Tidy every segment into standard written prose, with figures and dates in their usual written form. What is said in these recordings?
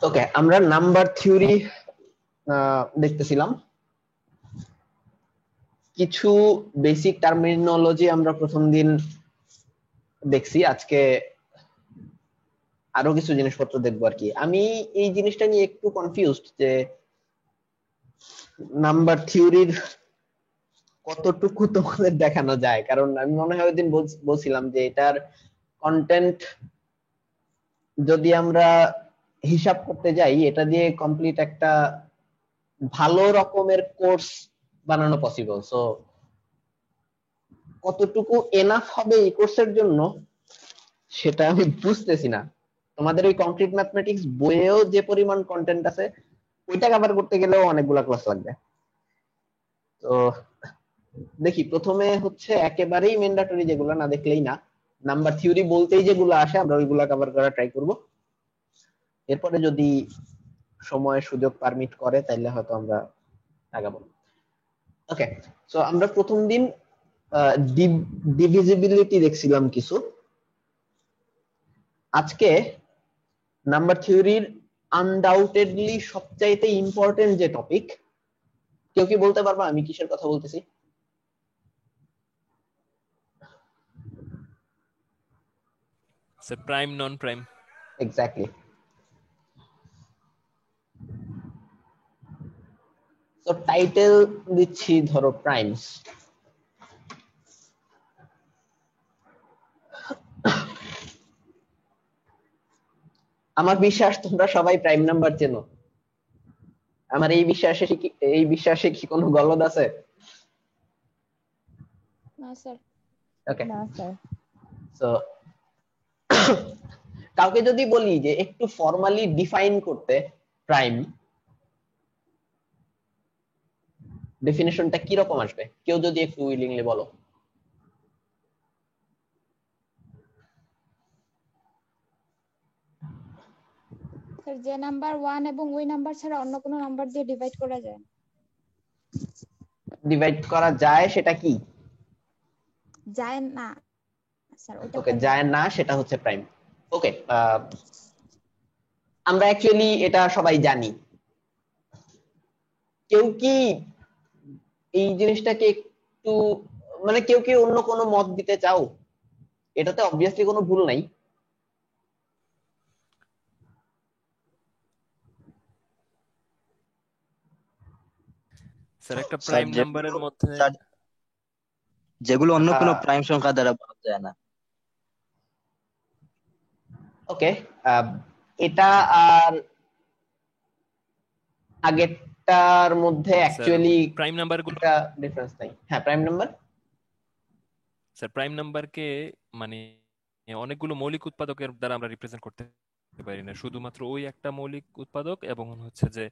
ওকে, আমরা number theory দেখতেছিলাম। কিছু বেসিক টার্মিনোলজি আমরা প্রথম দিন দেখছি, আজকে আরো কিছু জিনিসপত্র দেখবো আর কি। আমি এই জিনিসটা নিয়ে একটু কনফিউজড যে নাম্বার থিওরির কতটুকু তোমাদের দেখানো যায়, কারণ আমি মনে হয় ওইদিন বলছিলাম যে এটার কন্টেন্ট যদি আমরা হিসাব করতে যাই, এটা দিয়ে কমপ্লিট একটা ভালো রকমের কোর্স বানানো পসিবল। সো কতটুকু এনাফ হবে এই কোর্সের জন্য সেটা আমি বুঝতেছি না। তোমাদের ওই কংক্রিট ম্যাথমেটিক্স বইয়েও যে পরিমাণ কন্টেন্ট আছে, ওইটা কভার করতে গেলেও অনেকগুলা ক্লাস লাগবে। তো দেখি, প্রথমে হচ্ছে একেবারেই ম্যান্ডেটরি যেগুলো না দেখলেই না, নাম্বার থিওরি বলতেই যেগুলো আসে আমরা ওইগুলা কভার করার ট্রাই করব। এরপরে যদি সময় সুযোগ পারমিট করে তাহলে হয়তো আমরা আগাবো। ওকে, সো আমরা প্রথম দিন ডিভিজিবিলিটি দেখছিলাম কিছু। আজকে নাম্বার থিওরির আনডাউটেডলি সবচাইতে ইম্পর্টেন্ট যে টপিক, কেউ কি বলতে পারবা আমি কিসের কথা বলতেছি? স্যার প্রাইম নন প্রাইম। এক্স্যাক্টলি। তো টাইটেল দিচ্ছি ধরো প্রাইমস। আমার বিশ্বাস তোমরা সবাই প্রাইম নাম্বার চেনো। আমার এই বিশ্বাসে কি কোনো গলদ আছে? না স্যার। ওকে, না স্যার। সো কাউকে যদি বলি যে একটু ফর্মালি ডিফাইন করতে প্রাইম, ডেফিনেশনটা কি রকম আসবে? কেউ যদি একটু উইলিংলি বলো। স্যার যে নাম্বার 1 এবং ওই নাম্বার ছাড়া অন্য কোনো নাম্বার দিয়ে ডিভাইড করা যায় না। ডিভাইড করা যায় সেটা কি? যায় না স্যার, ওটা ওকে, প্রাইম। যায় না সেটা হচ্ছে প্রাইম। ওকে, আমরা অ্যাকচুয়ালি এটা সবাই জানি। কেউ কি এই জিনিসটাকে একটু, মানে কেউ কি অন্য কোনো মত দিতে চাও? এটাতে অবভিয়াসলি কোনো ভুল নাই। স্যার একটা স্যার প্রাইম নাম্বারের মধ্যে যেগুলো অন্য কোনো প্রাইম সংখ্যা দ্বারা ভাগ যায় না। ওকে, এটা আর আগেরটার মধ্যে অ্যাকচুয়ালি প্রাইম নাম্বারগুলো, একটা ডিফারেন্স নাই। হ্যাঁ, প্রাইম নাম্বার। স্যার প্রাইম নাম্বারকে মানে অনেকগুলো মৌলিক উৎপাদকের দ্বারা আমরা রিপ্রেজেন্ট করতে পারি না, শুধুমাত্র ওই একটা মৌলিক উৎপাদক এবং হচ্ছে যে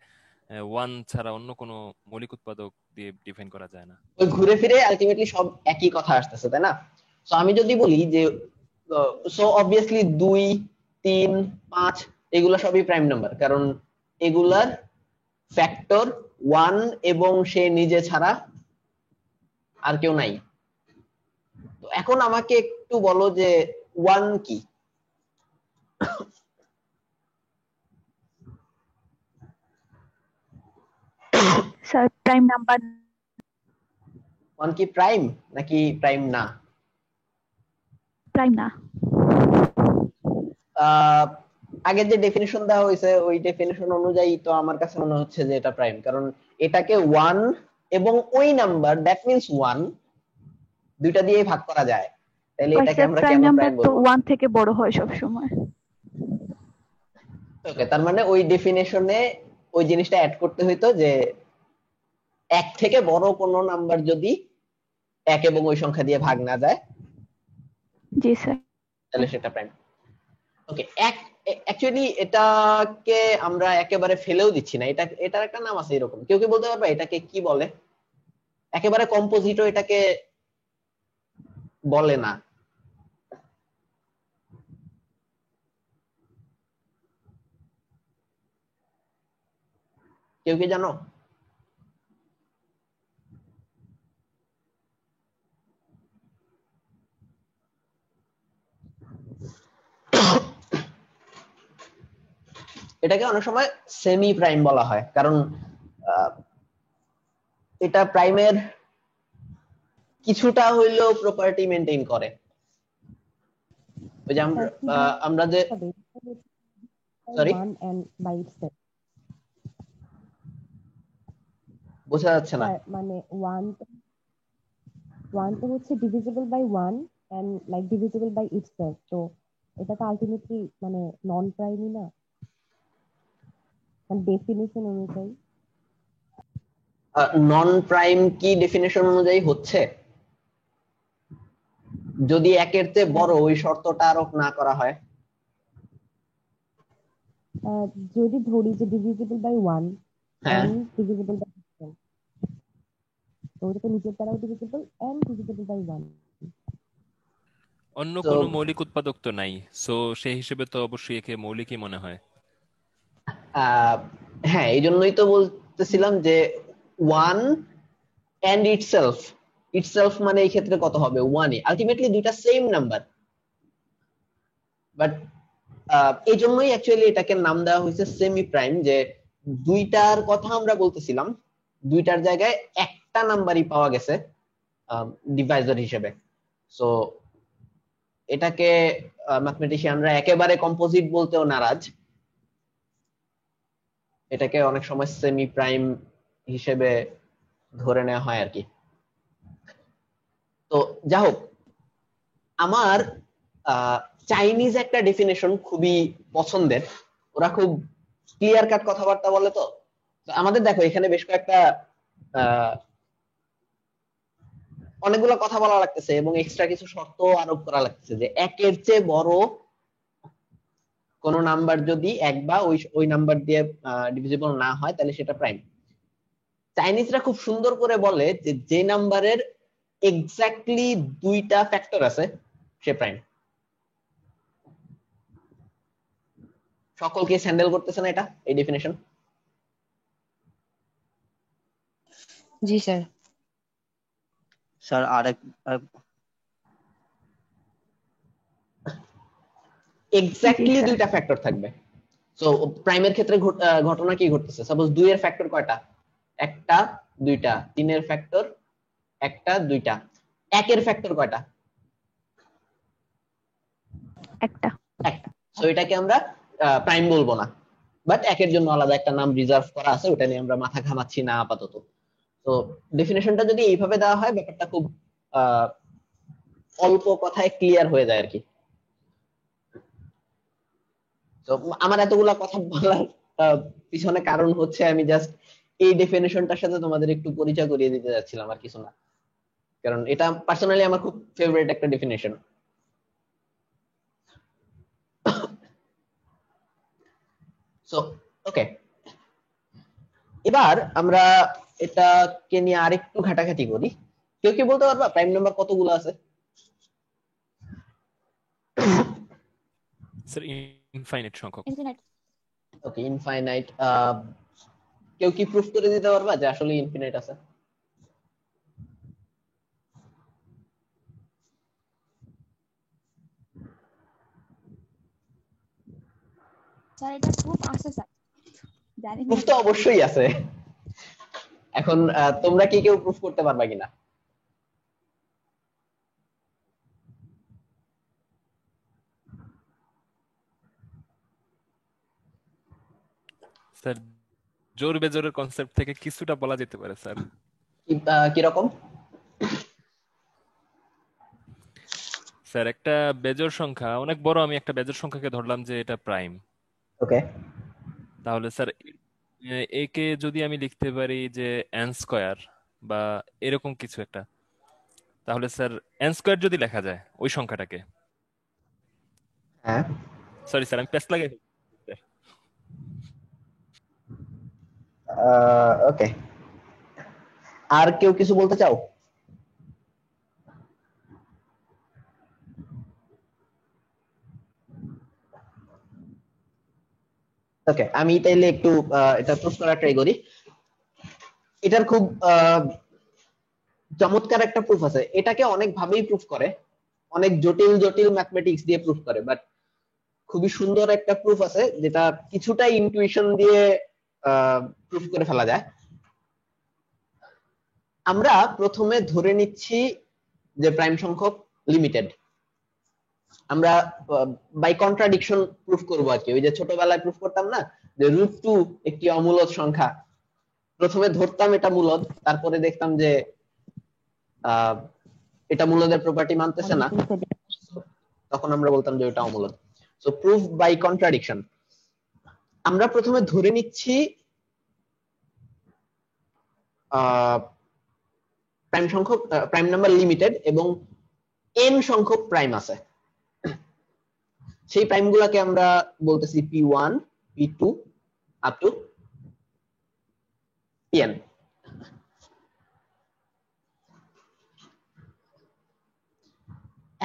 ওয়ান ছাড়া অন্য কোনো মৌলিক উৎপাদক দিয়ে ডিফাইন করা যায় না। ওই ঘুরে ফিরে আলটিমেটলি সব একই কথা আসতেছে, তাই না? সো আমি যদি বলি যে সো অবভিয়াসলি 2, 3, 5 এগুলা সবই প্রাইম নাম্বার, কারণ এগুলার ফ্যাক্টর 1 এবং সে নিজে ছাড়া আর কেউ নাই। তো এখন আমাকে একটু বলো যে 1 কি? Sir prime number. 1 কি প্রাইম নাকি প্রাইম না? প্রাইম না। আগে যে ডেফিনিশন দেওয়া হয়েছে ওই ডেফিনিশন অনুযায়ী তো আমার কাছে মনে হচ্ছে যে এটা প্রাইম, কারণ এটাকে 1 এবং ওই নাম্বার দ্যাট মিন্স 1 দুইটা দিয়ে ভাগ করা যায়, তাহলে এটাকে আমরা প্রাইম কেন নাম্বার প্রাইম তো বলবো? 1 থেকে বড় হয় সব সময়। ওকে, তার মানে ওই ডেফিনেশনে ওই জিনিসটা অ্যাড করতে হইতো যে 1 থেকে বড় কোন নাম্বার যদি 1 এবং ওই সংখ্যা দিয়ে ভাগ না যায়, জি স্যার। তাহলে সেটা প্রাইম। ওকে, অ্যাকচুয়ালি এটাকে আমরা একেবারে ফেলেও দিচ্ছি না, এটার একটা নাম আছে এরকম। কেউ কি বলতে পারবে এটাকে কি বলে? একেবারে কম্পোজিটও এটাকে বলে না। কেউ কি জানো? এটাকে অনেক সময় সেমি প্রাইম বলা হয়, কারণ আহ, এটা প্রাইমের কিছুটা হইলেও প্রপার্টি মেনটেন করে। ওই যে আমরা স্যার কিভাবে আমরা যে হবে সরি 1 and by itself? বোঝা যাচ্ছে না। স্যার মানে 1 তো হচ্ছে divisible by 1 and like divisible by itself, তো এটা তো আলটিমেটলি মানে নন প্রাইমই না, মানে ডেফিনিশন অনুযায়ী। নন প্রাইম কি ডেফিনেশন অনুযায়ী হচ্ছে? যদি একের চেয়ে বড় ওই শর্তটা আরোপ না করা হয়। যদি ধরি যে ডিভিজিবল বাই 1 হ্যাঁ, and divisible by itself, তো ওটা তো নিজের দ্বারাও ডিভিজিবল and divisible by 1। অন্য তো কোনো মৌলিক উৎপাদক তো নাই, সো সেই হিসেবে তো অবশ্যই একে মৌলিকই মনে হয়। হ্যাঁ, এই জন্যই তো বলতেছিলাম যে ওয়ান এন্ড ইটসেলফ মানে এই ক্ষেত্রে কত হবে? ওয়ানই, আলটিমেটলি দুইটা সেম নাম্বার, বাট এই জন্যই অ্যাকচুয়ালি এটাকে নাম দেওয়া হয়েছে সেমি প্রাইম, যে দুইটার কথা আমরা বলতেছিলাম, দুইটার জায়গায় একটা নাম্বারই পাওয়া গেছে ডিভাইজার হিসেবে। সো এটাকে ম্যাথমেটিশিয়ানরা একেবারে কম্পোজিট বলতেও নারাজ, এটাকে অনেক সময় সেমি প্রাইম হিসেবে ধরে নেওয়া হয় আর কি। তো যা হোক, আমার চাইনিজ একটা ডেফিনেশন খুবই পছন্দের, ওরা খুব ক্লিয়ার কাট কথাবার্তা বলে। তো আমাদের দেখো এখানে বেশ কয়েকটা অনেকগুলো কথা বলা লাগতেছে এবং এক্সট্রা কিছু শর্ত আরোপ করা লাগতেছে, যে একের চেয়ে বড় কোন নাম্বার যদি এক বা ওই নাম্বার দিয়ে ডিভিজিবল না হয় তাহলে সেটা প্রাইম। চাইনিজরা খুব সুন্দর করে বলে যে যে নাম্বারের এক্স্যাক্টলি দুইটা ফ্যাক্টর আছে সে প্রাইম। সকলকে হ্যান্ডেল করতেছে না এটা, এই ডেফিনেশন? জি স্যার। স্যার আরেক এক্স্যাক্টলি স্যার। দুইটা ফ্যাক্টর থাকবে। সো প্রাইমের ক্ষেত্রে ঘটনা কি ঘটতেছে? সাপোজ 2 এর ফ্যাক্টর কয়টা? একটা, দুইটা। 3 এর ফ্যাক্টর একটা, দুইটা। 1 এর ফ্যাক্টর কয়টা? একটা। একটা। সো এটাকে আমরা প্রাইম বলবো না, বাট একের জন্য আলাদা একটা নাম রিজার্ভ করা আছে, ওটা নিয়ে আমরা মাথা ঘামাচ্ছি না আপাতত। তো ডেফিনেশনটা যদি এইভাবে দেওয়া হয়, ব্যাপারটা খুব অল্প কথায় ক্লিয়ার হয়ে যায় আর কি। তো আমার এতগুলা কথা বলার পিছনে কারণ হচ্ছে আমি জাস্ট এই ডেফিনেশনটার সাথে তোমাদের একটু পরিচয় করিয়ে দিতে যাচ্ছিলাম, আর কিছু না। কারণ এটা পার্সোনালি আমার খুব ফেভারিট একটা ডেফিনেশন। সো ওকে, এবার আমরা এটাকে নিয়ে আরেকটু ঘাটাঘাটি করি। কেউ কি বলতে পারবা প্রাইম নাম্বার কতগুলো আছে? স্যার ইনফাইনাইট সংখ্যক। ইনফিনিট। ওকে, ইনফাইনাইট। কেউ কি প্রুফ করে দিতে পারবা যে আসলে ইনফিনাইট আছে? স্যার এটা প্রুফ আছে স্যার, জানি না। প্রুফ তো অবশ্যই আছে। এখন তোমরা কি কেউ প্রুফ করতে পারবা কিনা? স্যার জোর বেজোরের কনসেপ্ট থেকে কিছুটা বলা যেতে পারে স্যার। কিরকম? স্যার একটা বেজোড় সংখ্যা অনেক বড়, আমি একটা বেজোড় সংখ্যাকে ধরলাম যে এটা প্রাইম। ওকে, তাহলে স্যার একে যদি আমি লিখতে পারি যে এন স্কয়ার বা এরকম কিছু একটা, তাহলে স্যার এন স্কয়ার যদি লেখা যায় ওই সংখ্যাটাকে, হ্যাঁ, সরি স্যার আমি পেস লাগাই ফেলছি, স্যার। ওকে। আর কেউ কিছু বলতে চাও? ওকে, আমি তাইলে একটু এটা প্রুফ করার ট্রাই করি। এটার খুব চমৎকার একটা প্রুফ আছে। এটাকে অনেক ভাবেই প্রুফ করে, অনেক জটিল জটিল ম্যাথমেটিক্স দিয়ে প্রুফ করে, বাট খুবই সুন্দর একটা প্রুফ আছে যেটা কিছুটা ইনটুইশন দিয়ে প্রুফ করে ফেলা যায়। আমরা প্রথমে ধরে নিচ্ছি যে প্রাইম সংখ্যক লিমিটেড। আমরা বাই কন্ট্রাডিকশন প্রুফ করবো আর কি, ওই যে ছোটবেলায় প্রুফ করতাম না যে √2 একটি অমূলদ সংখ্যা, প্রথমে ধরতাম এটা মূলদ, তারপরে দেখতাম যে এটা মূলদের প্রপার্টি মানতেছে না, তখন আমরা বলতাম যে এটা অমূলদ। So proof by contradiction. আমরা প্রথমে ধরে নিচ্ছি প্রাইম সংখ্যক প্রাইম নাম্বার লিমিটেড এবং n সংখ্যক প্রাইম আছে। সেই প্রাইম গুলাকে আমরা বলতেছি p1 p2 up to pn।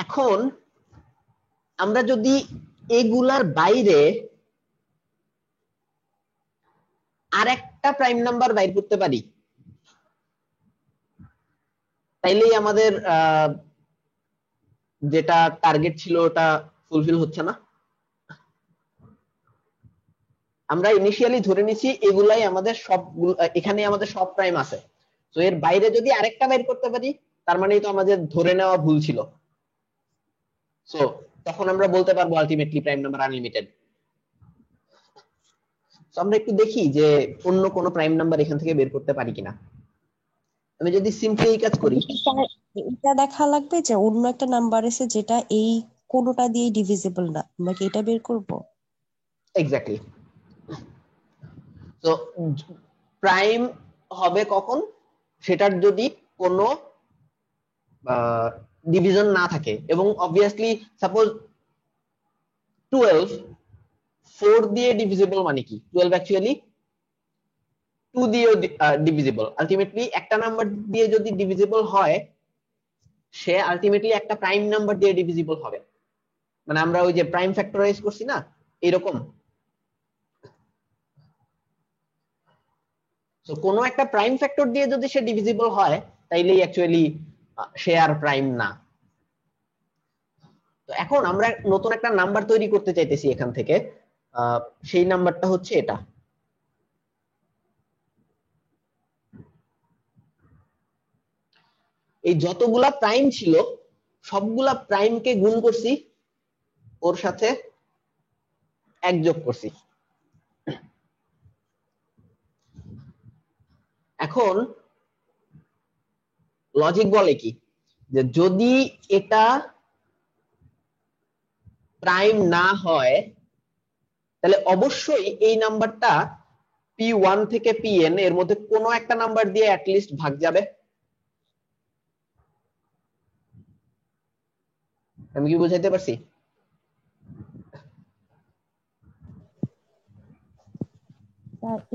এখন আমরা যদি এগুলার বাইরে আরেকটা প্রাইম নাম্বার বাইর করতে পারি, তাইলেই আমাদের যেটা টার্গেট ছিল ওটা ফুলফিল হচ্ছে না। আমরা ইনিশিয়ালি ধরে নিছি এগুলাই আমাদের সবগুলো, এখানে আমাদের সব প্রাইম আছে, তো এর বাইরে যদি আরেকটা বাইর করতে পারি তার মানে তো আমাদের ধরে নেওয়া ভুল ছিল। সো তখন আমরা বলতে পারবো আলটিমেটলি প্রাইম নাম্বার আনলিমিটেড। তো আমরা একটু দেখি যে অন্য কোনো প্রাইম নাম্বার এখান থেকে বের করতে পারি কিনা। আমি যদি সিম্পলি এই কাজ করি, এটা দেখা লাগবে যে অন্য একটা নাম্বার আছে যেটা এই কোনোটা দিয়ে ডিভিজিবল না, আমরা কি এটা বের করব? এক্স্যাক্টলি। তো প্রাইম হবে কখন, সেটার যদি কোনো ডিভিশন না থাকে, এবং অবভিয়াসলি সাপোজ 12 4 দিয়ে ডিভিজিবল মানে কি, 12 অ্যাকচুয়ালি 2 দিয়েও ডিভিজিবল। আলটিমেটলি একটা নাম্বার দিয়ে যদি ডিভিজিবল হয়, সে আলটিমেটলি একটা প্রাইম নাম্বার দিয়ে ডিভিজিবল হবে। মানে আমরা ওই যে প্রাইম ফ্যাক্টরাইজ করছি না, এরকম। তো কোনো একটা প্রাইম ফ্যাক্টর দিয়ে যদি সে ডিভিজিবল হয়, তাইলেই অ্যাকচুয়ালি সে আর প্রাইম না। তো এখন আমরা নতুন একটা নাম্বার তৈরি করতে চাইতেছি এখান থেকে, সেই নাম্বারটা হচ্ছে এটা। এই যতগুলা প্রাইম ছিল সবগুলা প্রাইমকে গুণ করছি, ওর সাথে 1 যোগ করছি। এখন লজিক বলে কি, যে যদি এটা প্রাইম না হয় তাহলে অবশ্যই এই নাম্বারটা p1 থেকে pn এর মধ্যে কোনো একটা নাম্বার দিয়ে অ্যাটলিস্ট ভাগ যাবে। আমি কি বুঝাইতে পারছি?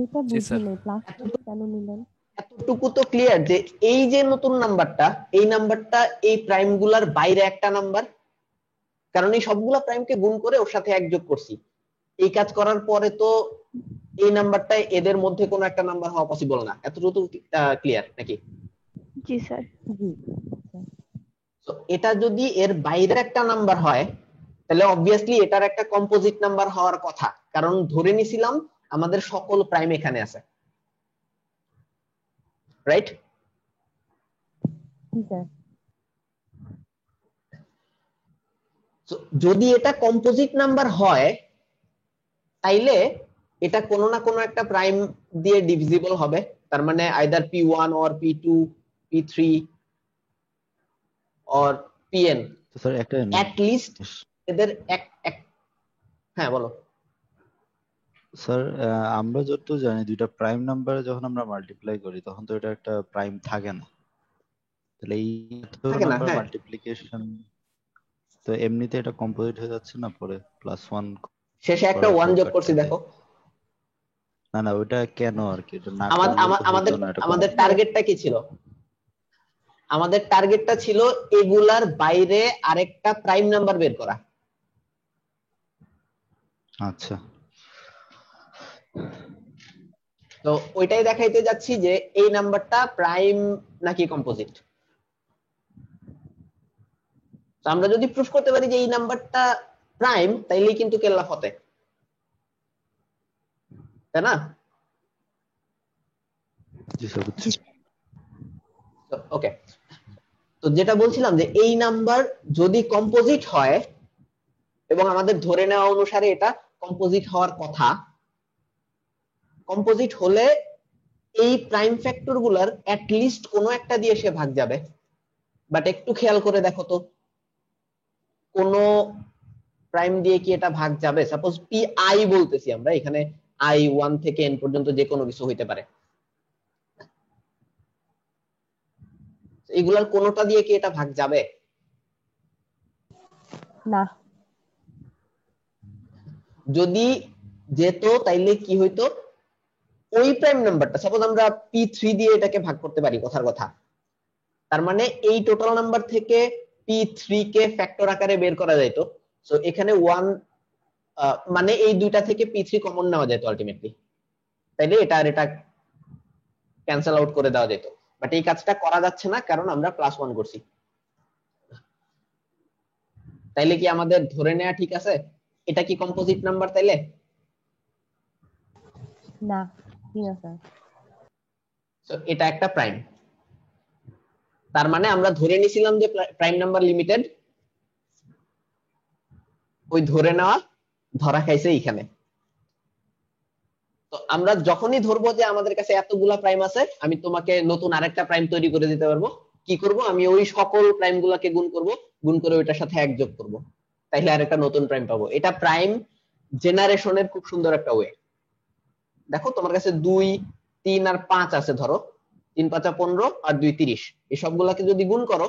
এটা জি স্যার। বুঝিনি, প্লাস কেন নিলেন? এতটুকু তো ক্লিয়ার যে এই যে নতুন নাম্বারটা, এই নাম্বারটা এই প্রাইম গুলার বাইরে একটা নাম্বার, কারণ এই সবগুলা প্রাইমকে গুণ করে ওর সাথে 1 যোগ করছি। এই কাজ করার পরে তো এই নাম্বারটা এদের মধ্যে কোনো একটা নাম্বার হওয়া পসিবল না। এতটুকু ক্লিয়ার নাকি? জি স্যার। জি। তো এটা যদি এর বাইরে একটা নাম্বার হয়, তাহলে অবভিয়াসলি এটার একটা কম্পোজিট নাম্বার হওয়ার কথা, কারণ ধরে নিছিলাম আমাদের সকল প্রাইম এখানে আছে, রাইট? জি স্যার। যদি এটা কম্পোজিট নাম্বার হয়, তাইলে এটা কোনো না কোনো একটা প্রাইম দিয়ে ডিভিজিবল হবে। তার মানে either p1 or p2 p3 or pn। তো স্যার একটা অ্যাট লিস্ট এদের এক হ্যাঁ বলো স্যার, আমরা যতটুকু জানি দুইটা প্রাইম নাম্বারে যখন আমরা মাল্টিপ্লাই করি তখন তো এটা একটা প্রাইম থাকে না, তাহলে এই থাকে না, নাম্বার হ্যাঁ। মাল্টিপ্লিকেশন তো এমনিতে এটা কম্পোজিট হয়ে যাচ্ছে না, পরে +1 শেষে একটা 1 যোগ করছি দেখো। না না, ওটা কেন আর কি, এটা না আমাদের টার্গেটটা কি ছিল? আমাদের টার্গেটটা ছিল এগুলার বাইরে আরেকটা প্রাইম নাম্বার বের করা। আচ্ছা, তো ওইটাই দেখাইতে যাচ্ছি যে এই নাম্বারটা প্রাইম নাকি কম্পোজিট। তো আমরা যদি প্রুফ করতে পারি যে এই নাম্বারটা প্রাইম তাইলেই কিন্তু কেল্লা ফতে, তাই না? জি স্যার বুঝছি। ওকে, তো যেটা বলছিলাম যে এই নাম্বার যদি কম্পোজিট হয় এবং আমাদের ধরে নেওয়া অনুসারে এটা কম্পোজিট হওয়ার কথা, কম্পোজিট হলে এই প্রাইম ফ্যাক্টর গুলার অ্যাট লিস্ট কোনো একটা দিয়ে সে ভাগ যাবে। বাট একটু খেয়াল করে দেখো তো, কোন প্রাইম দিয়ে কি এটা ভাগ যাবে? সাপোজ পি আই বলতেছি আমরা, এখানে আই 1 থেকে এন পর্যন্ত যে কোনো কিছু হইতে পারে, এগুলার কোনোটা দিয়ে কি এটা ভাগ যাবে? না। যদি যেত তাইলে কি হইতো, ওই প্রাইম নাম্বারটা সাপোজ আমরা P3 দিয়ে এটাকে ভাগ করতে পারি, কথার কথা, তার মানে এই টোটাল নাম্বার থেকে P3 কে ফ্যাক্টর আকারে বের করা যেত। সো এখানে 1 মানে এই দুইটা থেকে P3 কমন নেওয়া যেত আলটিমেটলি, তাইলে এটা আর এটা ক্যান্সেল আউট করে দেওয়া যেত। বাট এই কাজটা করা যাচ্ছে না কারণ আমরা +1 করছি। তাইলে কি আমাদের ধরে নেওয়া ঠিক আছে এটা কি কম্পোজিট নাম্বার? তাইলে না, জি না স্যার। সো এটা একটা প্রাইম, তার মানে আমরা ধরে নিছিলাম যে প্রাইম নাম্বার লিমিটেড, ওই ধরে নেওয়া ধরা খাইছে এইখানে। তো আমরা যখনই ধরবো যে আমাদের কাছে এতগুলা প্রাইম আছে, আমি তোমাকে নতুন আরেকটা প্রাইম তৈরি করে দিতে পারবো। কি করব, আমি ওই সকল প্রাইম গুলাকে গুণ করব, গুণ করে ওইটার সাথে 1 যোগ করব, তাইলে আরেকটা নতুন প্রাইম পাবো। এটা প্রাইম জেনারেশনের খুব সুন্দর একটা ওয়ে। দেখো তোমার কাছে 2, 3 আর 5 আছে, ধরো 3 5 15 আর 2 30, এই সবগুলাকে যদি গুণ করো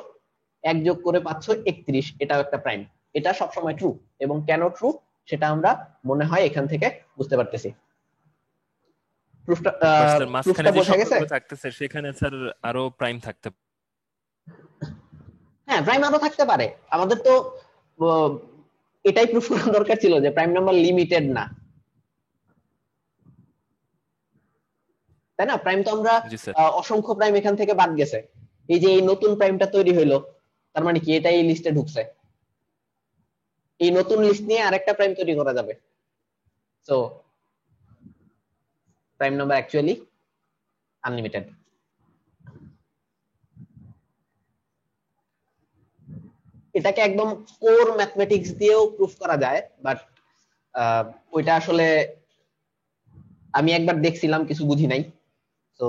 1 যোগ করে পাচ্ছ 31, এটাও একটা প্রাইম। এটা সবসময় ট্রু, এবং কেন ট্রু সেটা আমরা মনে হয় এখান থেকে বুঝতে পারতেছি। প্রুফটা বাট স্যার মাঝখানে যে বোঝা গেছে? সংখ্যাগুলো থাকতেছে সেখানে স্যার আরো প্রাইম থাকতে হ্যাঁ, প্রাইম আরো থাকতে পারে। আমাদের তো এটাই প্রুফ করা দরকার ছিল যে প্রাইম নাম্বার লিমিটেড না, তাই না? প্রাইম তো আমরা জি স্যার। অসংখ্য প্রাইম এখান থেকে বাদ গেছে। এই যে এই নতুন প্রাইমটা তৈরি হইলো, তার মানে কি এটা এই লিস্টে ঢুকছে। এই নতুন লিস্ট নিয়ে আরেকটা প্রাইম তৈরি করা যাবে। So prime number actually unlimited. এটাকে একদম কোর ম্যাথমেটিক্স দিয়েও প্রুফ করা যায়, বাট ওইটা আসলে আমি একবার দেখছিলাম, কিছু বুঝি নাই। তো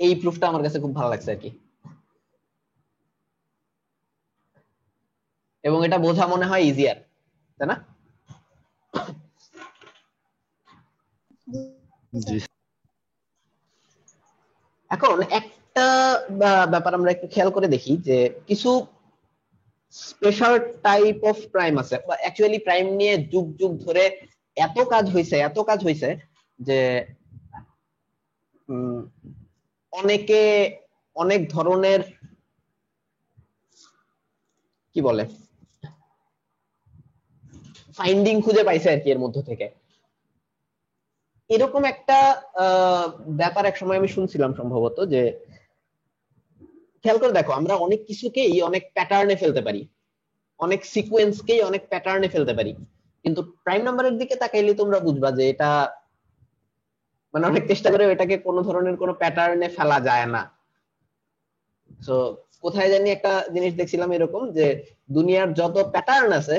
এই প্রুফটা আমার কাছে খুব ভালো লাগছে আর কি, এবং এটা বোঝা মনে হয় ইজিয়ার, তাই না? জি এখন একটা ব্যাপার আমরা একটু খেয়াল করে দেখি যে কিছু স্পেশাল টাইপ অফ প্রাইম আছে, বা অ্যাকচুয়ালি প্রাইম নিয়ে যুগ যুগ ধরে এত কাজ হয়েছে যে অনেকে অনেক ধরনের কি বলে ফাইন্ডিং খুঁজে পাইছে আর কি এর মধ্য থেকে। এরকম একটা ব্যাপার এক সময় আমি শুনছিলাম সম্ভবত, যে খেয়াল করে দেখো, আমরা অনেক কিছুকেই অনেক প্যাটার্নে ফেলতে পারি, অনেক সিকোয়েন্সকেই অনেক প্যাটার্নে ফেলতে পারি, কিন্তু প্রাইম নাম্বারের দিকে তাকাইলে তোমরা বুঝবা যে এটা মানে অনেক চেষ্টা করে এটাকে কোনো ধরনের কোনো প্যাটার্নে ফেলা যায় না। তো কোথায় জানি একটা জিনিস দেখছিলাম এরকম, যে দুনিয়ার যত প্যাটার্ন আছে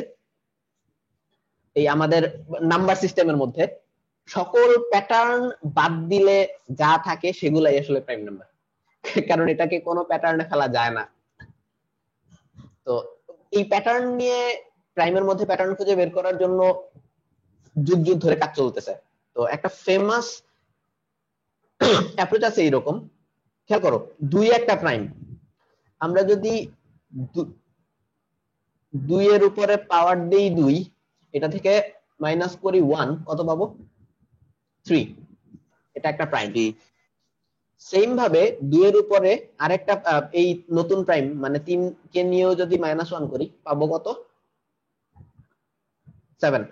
এই আমাদের নাম্বার সিস্টেমের মধ্যে, সকল প্যাটার্ন বাদ দিলে যা থাকে সেগুলাই আসলে প্রাইম নাম্বার, কারণ এটাকে কোনো প্যাটার্নে ফেলা যায় না। তো এই প্যাটার্ন নিয়ে, প্রাইমের মধ্যে প্যাটার্ন খুঁজে বের করার জন্য যুগ যুগ ধরে কাজ চলতেছে। তো একটা ফেমাস অ্যাপ্রোচ আছে এইরকম, খেয়াল করো, 2 একটা প্রাইম, আমরা যদি 2 এর উপরে পাওয়ার দেই 2, এটা থেকে মাইনাস করি 1, কত পাবো? 3, এটা একটা প্রাইম। সেম ভাবে 2 এর উপরে আরেকটা এই নতুন প্রাইম মানে 3 কে নিয়েও যদি -1 করি, পাবো কত? 7।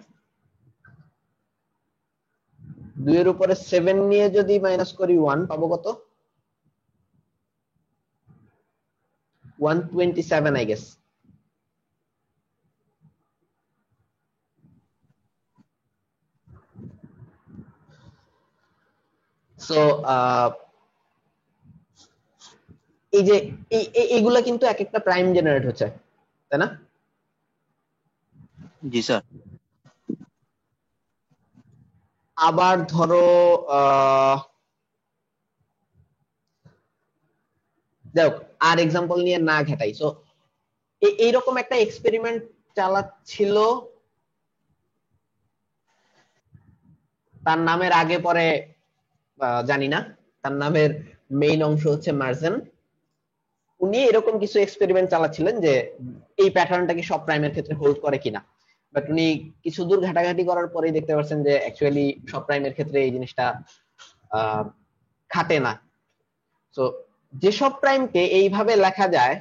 2 এর উপরে 7 নিয়ে যদি মাইনাস করি 1, পাবো কত? 127 আই গেস। সো এই যে এইগুলা কিন্তু এক একটা প্রাইম জেনারেট হচ্ছে, তাই না? জি স্যার। আবার ধরো দেখো আর এক্সাম্পল নিয়ে না ঘেটাই। সো এইরকম একটা এক্সপেরিমেন্ট চালাচ্ছিল, তার নামের আগে পরে জানি না, তার নামের মেইন অংশ হচ্ছে মার্জেন। উনি এরকম কিছু এক্সপেরিমেন্ট চালাচ্ছিলেন যে এই প্যাটার্নটা কি সব প্রাইমের ক্ষেত্রে হোল্ড করে কিনা, বাট উনি কিছু দূর ঘাটাঘাটি করার পরেই দেখতে পাচ্ছেন যে অ্যাকচুয়ালি সব প্রাইমের ক্ষেত্রে এই জিনিসটা খাটে না। তো যেসব প্রাইমকে এইভাবে লেখা যায়,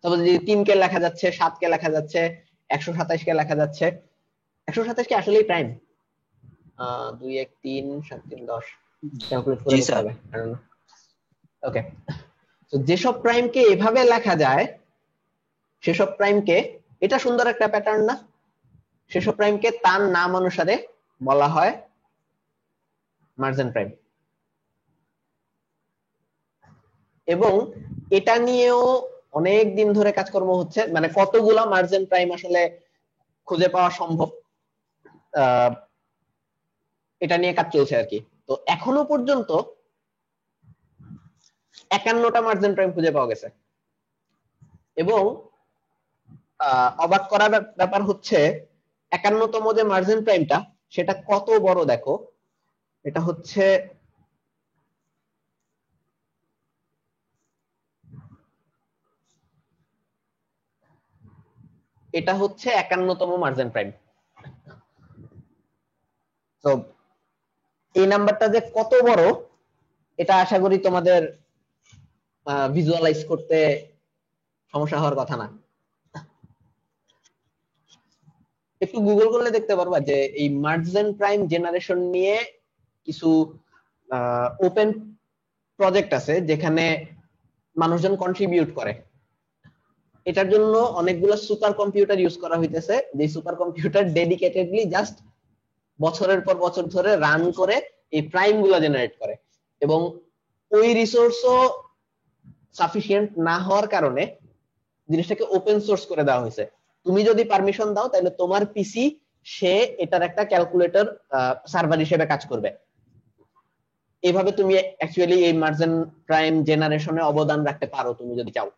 তবে যদি 3 কে লেখা যাচ্ছে, 7 কে লেখা যাচ্ছে, 127 কে লেখা যাচ্ছে, 127 কি আসলেই প্রাইম? 2 1 3 7 3 10 ক্যালকুলেট করে জি দেখতে স্যার। হবে। ওকে, তো যেসব প্রাইমকে এভাবে লেখা যায় সেসব প্রাইমকে, এটা সুন্দর একটা প্যাটার্ন না? সেসব প্রাইমকে তার নাম অনুসারে বলা হয় মার্জেন প্রাইম। এবং এটা নিয়েও অনেক দিন ধরে কাজকর্ম হচ্ছে, মানে কতগুলা মার্জেন প্রাইম আসলে খুঁজে পাওয়া সম্ভব এটা নিয়ে কাজ চলছে আর কি। তো এখনো পর্যন্ত 51টা মার্জেন প্রাইম খুঁজে পাওয়া গেছে। এবং অবাক করার ব্যাপার হচ্ছে 51তম যে মার্জেন প্রাইমটা সেটা কত বড় দেখো, এটা হচ্ছে এটা হচ্ছে 51তম মার্জেন প্রাইম। তো এই নাম্বারটা যে কত বড় এটা আশা করি তোমাদের ভিজুয়ালাইজ করতে সমস্যা হওয়ার কথা না। একটু গুগল করলে দেখতে পারবা যে এই মার্জেন প্রাইম জেনারেশন নিয়ে কিছু ওপেন প্রজেক্ট আছে যেখানে মানুষজন কন্ট্রিবিউট করে। এটার জন্য অনেকগুলো সুপার কম্পিউটার ইউজ করা হইতেছে, যে সুপার কম্পিউটার ডেডিকেটেডলি জাস্ট বছরের পর বছর ধরে রান করে এই প্রাইম গুলা জেনারেট করে। এবং ওই রিসোর্সও সাফিসিয়েন্ট না হওয়ার কারণে জিনিসটাকে ওপেন সোর্স করে দেওয়া হয়েছে। তুমি যদি পারমিশন দাও তাহলে তোমার পিসি সে এটার একটা ক্যালকুলেটর সার্ভার হিসেবে কাজ করবে। এইভাবে তুমি অ্যাকচুয়ালি এই মার্জেন প্রাইম জেনারেশনে অবদান রাখতে পারো তুমি যদি চাও।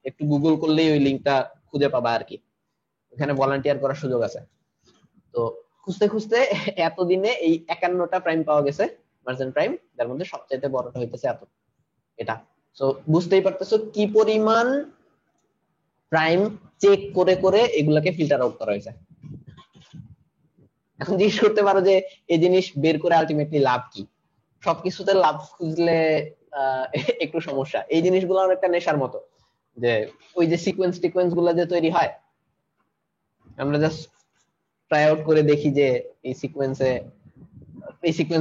একটু গুগল করলেই ওই লিঙ্কটা খুঁজে পাবা আর কি, ওখানে ভলান্টিয়ার করার সুযোগ আছে। তো খুঁজতে খুঁজতে এতদিনে এই 51টা প্রাইম পাওয়া গেছে মার্জেন প্রাইম, যার মধ্যে সবচাইতে বড়টা হইতেছে এটা। তো বুঝতেই পারতেছো কি পরিমাণ প্রাইম চেক করে করে এগুলাকে ফিল্টার আউট করা হয়েছে। এখন জিজ্ঞেস করতে পারো যে এই জিনিস বের করে আলটিমেটলি লাভ কি? সবকিছুতে লাভ খুঁজলে একটু সমস্যা। এই জিনিসগুলো অনেকটা নেশার মতো, যে ওই যে সিকোয়েন্স গুলো যে তৈরি হয়, আমরা জাস্ট ট্রাই আউট করে দেখি যে এই সিকোয়েন্স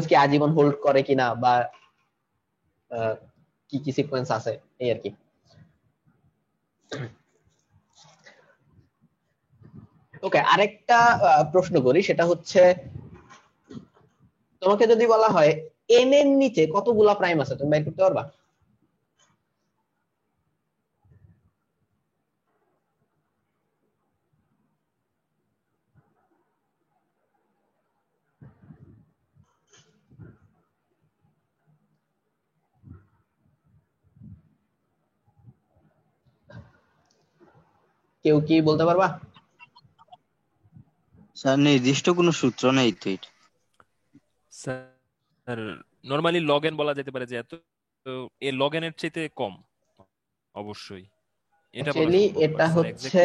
কি আজীবন হোল্ড করে কিনা, বা কি কি সিকোয়েন্স আছে, এই আর কি। ওকে, আরেকটা প্রশ্ন করি, সেটা হচ্ছে তোমাকে যদি বলা হয় এন এর নিচে কতগুলা প্রাইম আছে, তুমি বের করতে পারবা? কেউ কি বলতে পারবা? স্যার নির্দিষ্ট কোনো সূত্র নেই তো এটা। স্যার নরমালি লগ এন বলা যেতে পারে যে এত, তো এই লগ এর চাইতে কম অবশ্যই, এটা বলা অ্যাকচুয়ালি সম্ভব। এটা স্যার হচ্ছে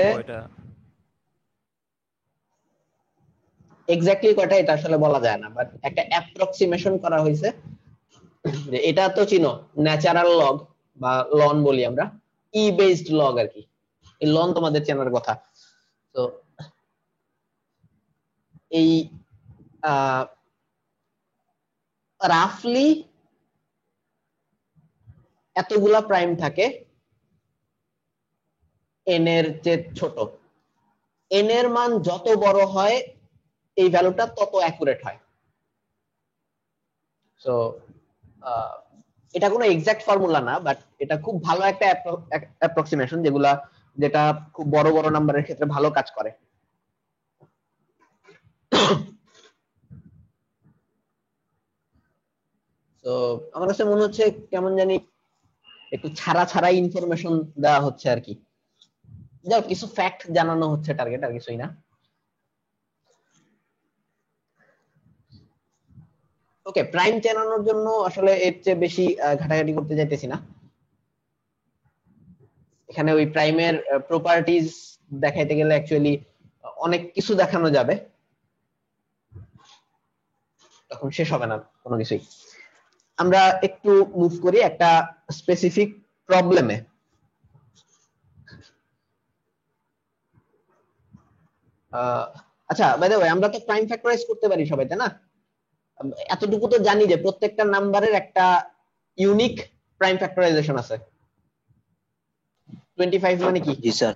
এক্স্যাক্টলি কয়টা এটা আসলে বলা যায় না, বাট একটা অ্যাপ্রক্সিমেশন করা হয়েছে যে এটা তো চিনো ন্যাচারাল লগ বা লন বলি আমরা, ই বেসড লগ আর কি। এই লন তোমাদের চেনার কথা। তো এই রাফলি এতগুলা প্রাইম থাকে এন এর চেয়ে ছোট। এন এর মান যত বড় হয় এই ভ্যালুটা তত অ্যাকুরেট হয়। সো এটা কোনো এক্সাক্ট ফর্মুলা না, বাট এটা খুব ভালো একটা অ্যাপ্রক্সিমেশন যেটা খুব বড় বড় নাম্বারের ক্ষেত্রে ভালো কাজ করে। তো আমার কাছে মনে হচ্ছে কেমন জানি একটু ছাড়া ছাড়া ইনফরমেশন দেওয়া হচ্ছে আর কি, যাও কিছু ফ্যাক্ট জানানো হচ্ছে, টার্গেট আর কিছুই না। ওকে, প্রাইম চেনানোর জন্য আসলে এর চেয়ে বেশি ঘাটাঘাটি করতে যাইতেছি না। এখানে ওই প্রাইমের প্রপার্টিজ দেখাইতে গেলে অ্যাকচুয়ালি অনেক কিছু দেখানো যাবে, তখন শেষ হবে না কোনো কিছুই। আমরা একটু মুভ করি একটা স্পেসিফিক প্রবলেমে। আচ্ছা, বাই দ্য ওয়ে, আমরা তো প্রাইম ফ্যাক্টরাইজ করতে পারি সবাই, তাই না? এতটুকু তো জানি যে প্রত্যেকটা নাম্বারের একটা ইউনিক প্রাইম ফ্যাক্টরাইজেশন আছে। 25 মানে কি? জি স্যার।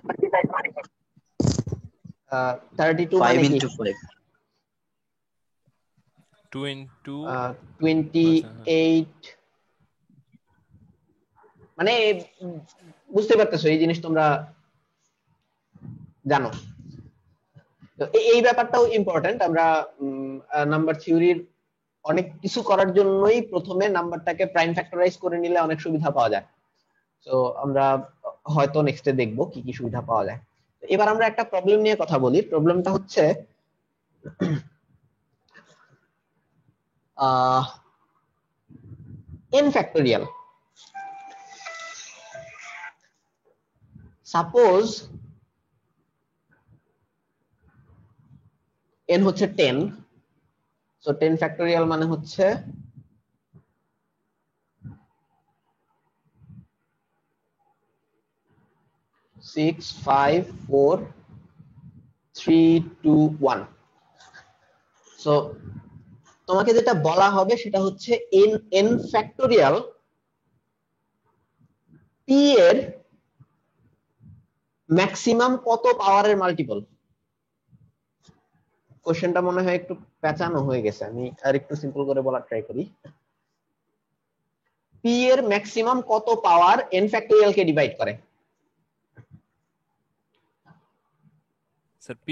32 5 মানে কি? into 5 2 into 28 মানে বুঝতে পারতেছো এই জিনিস তোমরা জানো। তো এই ব্যাপারটাও ইম্পর্টেন্ট। আমরা নাম্বার থিওরির অনেক কিছু করার জন্যই প্রথমে নাম্বারটাকে প্রাইম ফ্যাক্টরাইজ করে নিলে অনেক সুবিধা পাওয়া যায়। তো আমরা হয়তো নেক্সটে দেখবো কি কি সুবিধা পাওয়া যায়। এবার আমরা একটা প্রবলেম নিয়ে কথা বলি। প্রবলেমটা হচ্ছে n ফ্যাক্টোরিয়াল। সাপোজ n হচ্ছে 10, সো 10 ফ্যাক্টোরিয়াল মানে হচ্ছে 6 5 4 3 2 1। সো তোমাকে যেটা বলা হবে সেটা হচ্ছে n ফ্যাক্টোরিয়াল p এর ম্যাক্সিমাম কত পাওয়ারের মাল্টিপল। কোশ্চেনটা মনে হয় একটু পেঁচানো হয়ে গেছে, আমি আর একটু সিম্পল করে বলার ট্রাই করি। p এর ম্যাক্সিমাম কত পাওয়ার n ফ্যাক্টোরিয়াল কে ডিভাইড করে? Sir p